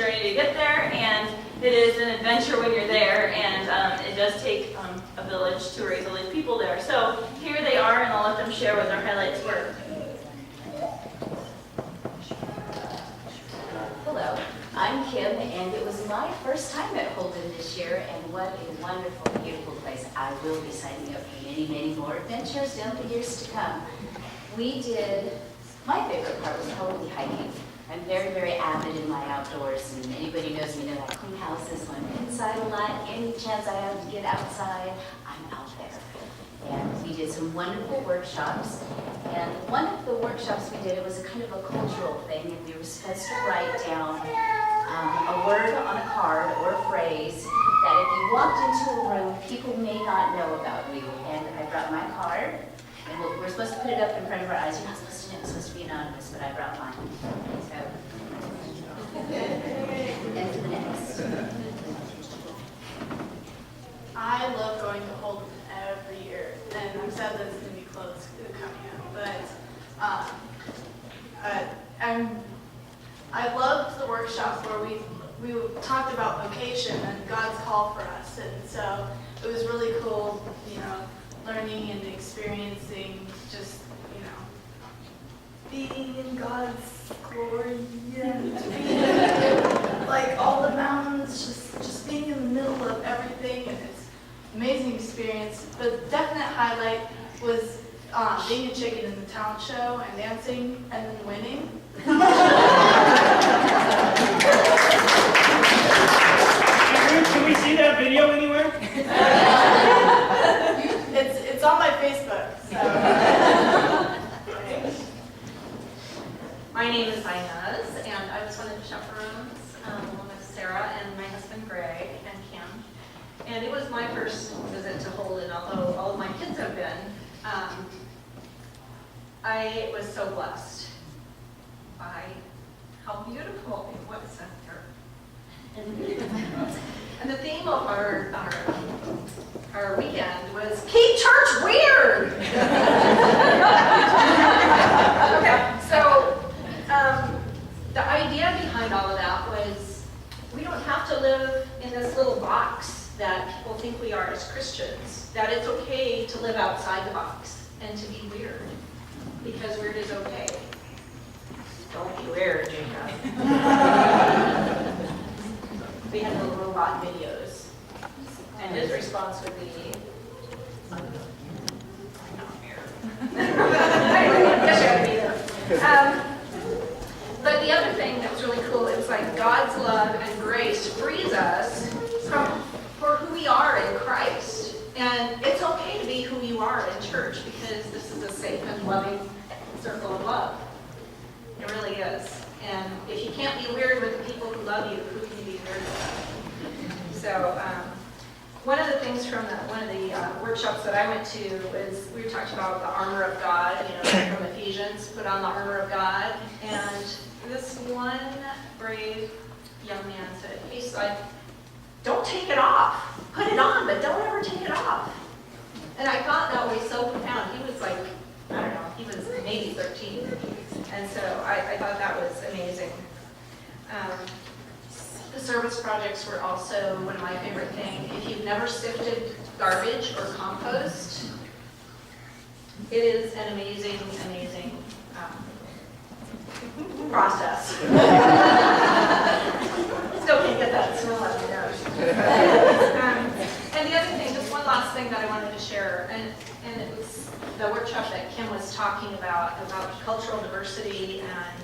journey to get there, and it is an adventure when you're there, and it does take a village to raise all these people there. So here they are, and I'll let them share what their highlights were. Hello, I'm Kim, and it was my first time at Holden this year, and what a wonderful, beautiful place. I will be signing up for many, many more adventures down the years to come. My favorite part was probably hiking. I'm very, very avid in my outdoors, and anybody knows me know I clean houses, so I'm inside a lot. Any chance I have to get outside, I'm out there. And we did some wonderful workshops, and one of the workshops we did, it was a kind of a cultural thing, and we were supposed to write down a word on a card or a phrase that if you walked into a room, people may not know about you. And I brought my card, and we're supposed to put it up in front of our eyes. You're not supposed to know, it's supposed to be anonymous, but I brought mine. So, and to the next. I love going to Holden every year, and I'm sad that it's going to be closed coming up, but I loved the workshops where we talked about vocation and God's call for us, and so it was really cool, learning and experiencing just, being in God's glory and being like all the mountains, just being in the middle of everything, and it's an amazing experience. But the definite highlight was being a chicken in the talent show and dancing and then winning. Can we see that video anywhere? It's on my Facebook. So. My name is Inez, and I was one of the chaperones, along with Sarah and my husband Greg and Kim. And it was my first visit to Holden, although all of my kids have been. I was so blessed by how beautiful it was up there. And the theme of our weekend was keep church weird. Okay, so the idea behind all of that was we don't have to live in this little box that people think we are as Christians, that it's okay to live outside the box and to be weird, because weird is okay. Don't be weird, Jacob. We had little robot videos, and his response would be, I'm not weird. Anyway, I guess you gotta be there. But the other thing that was really cool, it was like God's love and grace frees us for who we are in Christ. And it's okay to be who you are in church, because this is a safe and loving circle of love. It really is. And if you can't be weird with the people who love you, who can you be weird with? So one of the things from one of the workshops that I went to was we talked about the armor of God, from Ephesians, put on the armor of God. And this one brave young man said, he's like, don't take it off. Put it on, but don't ever take it off. And I thought that was so profound. He was like, I don't know, he was maybe 13. And so I thought that was amazing. The service projects were also one of my favorite things. If you've never sifted garbage or compost, it is an amazing, amazing process. Still can't get that smell out of your nose. And the other thing, just one last thing that I wanted to share, and it was the workshop that Kim was talking about cultural diversity, and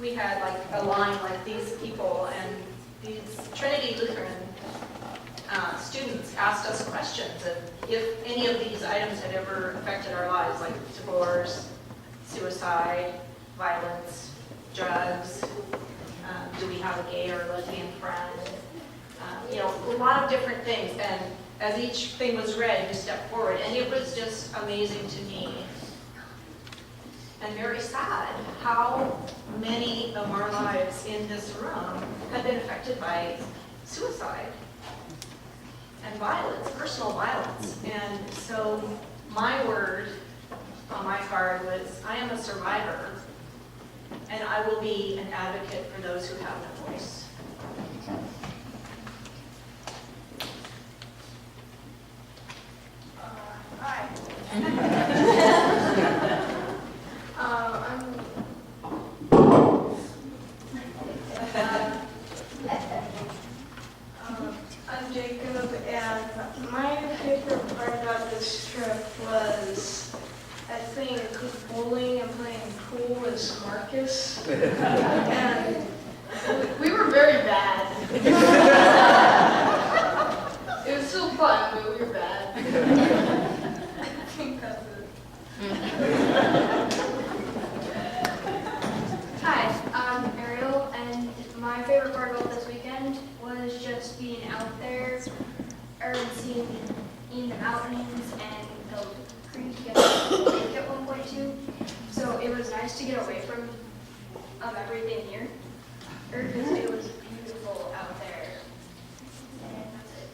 we had like a line like these people, and these Trinity Lutheran students asked us questions of if any of these items had ever affected our lives, like divorce, suicide, violence, drugs, do we have a gay or lesbian friend, a lot of different things. And as each thing was read, you stepped forward, and it was just amazing to me and very sad how many of our lives in this room have been affected by suicide and violence, personal violence. And so my word on my card was, I am a survivor, and I will be an advocate for those who have no voice. I'm Jacob, and my favorite part about this trip was, I think, bowling and playing pool with Marcus. And we were very bad. It was still fun, but we were bad. I think that's it. Hi, I'm Ariel, and my favorite part about this weekend was just being out there, or seeing the mountains and the creek and the lake at one point too. So it was nice to get away from everything here, because it was beautiful out there. And that's it.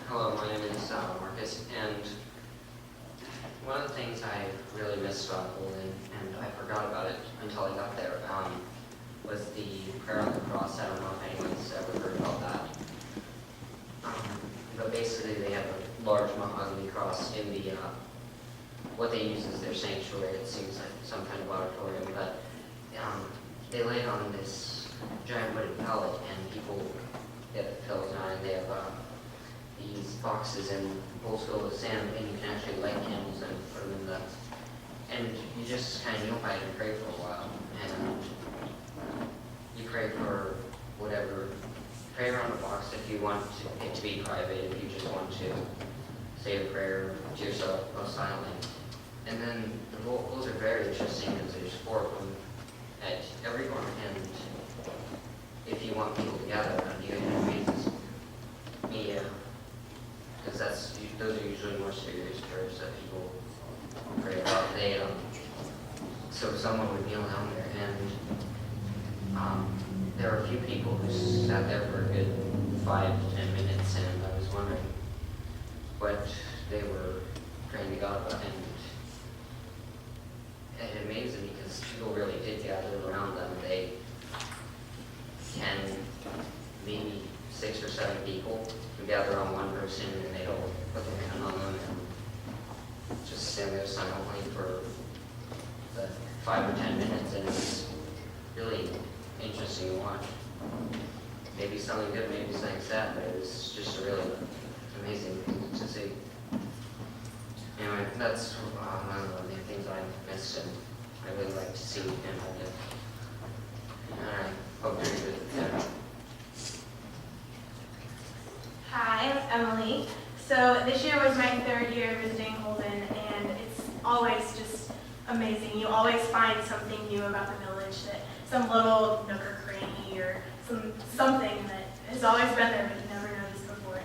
Hello, my name is Marcus, and one of the things I really missed about Holden, and I forgot about it until I got there, was the prayer on the cross. I don't know if anyone's ever heard about that. But basically they have a large mahogany cross in the, what they use as their sanctuary. It seems like some kind of auditorium, but they lay it on this giant wooden pallet, and people get pillows on it, and they have these boxes and bowls filled with sand, and you can actually light candles and put them in the, and you just kind of kneel by it and pray for a while, and you pray for whatever, pray around the box if you want it to be private, if you just want to say a prayer to yourself silently. And then the bowls are very interesting because there's 4 of them at every corner, and if you want people to gather around you, it amazes me, because those are usually more serious prayers that people pray about. So someone would kneel down there, and there were a few people who sat there for a good 5 to 10 minutes, and I was wondering what they were praying to God about, and it amazed me because people really did gather around them. They 10, maybe 6 or 7 people who gather on one person, and they all put their hand on them and just stand there silently for the 5 or 10 minutes, and it's really interesting to watch. Maybe something good, maybe something sad, but it was just a really amazing thing to see. Anyway, that's one of the main things I missed, and I really like to see in Holden. And I hope you're good with that. Hi, I'm Emily. So this year was my 3rd year visiting Holden, and it's always just amazing. You always find something new about the village, some little nook or cranny or something that has always been there but you never noticed before.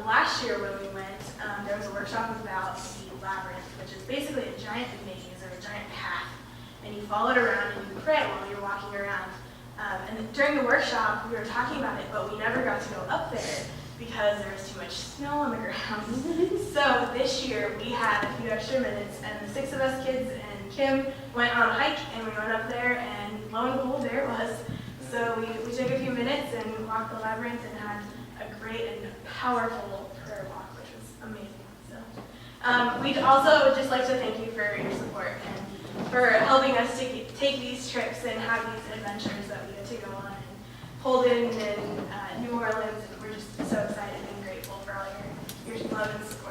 Last year when we went, there was a workshop about the labyrinth, which is basically a giant maze or a giant path, and you follow it around and you pray while you're walking around. And during the workshop, we were talking about it, but we never got to go up there because there was too much snow on the ground. So this year we had a few extra minutes, and the 6 of us kids and Kim went on a hike, and we went up there, and lo and behold, there it was. So we took a few minutes and walked the labyrinth and had a great and powerful prayer walk, which was amazing. So we'd also just like to thank you for your support and for helping us to take these trips and have these adventures that we get to go on in Holden and New Orleans. And we're just so excited and grateful for all your love and support.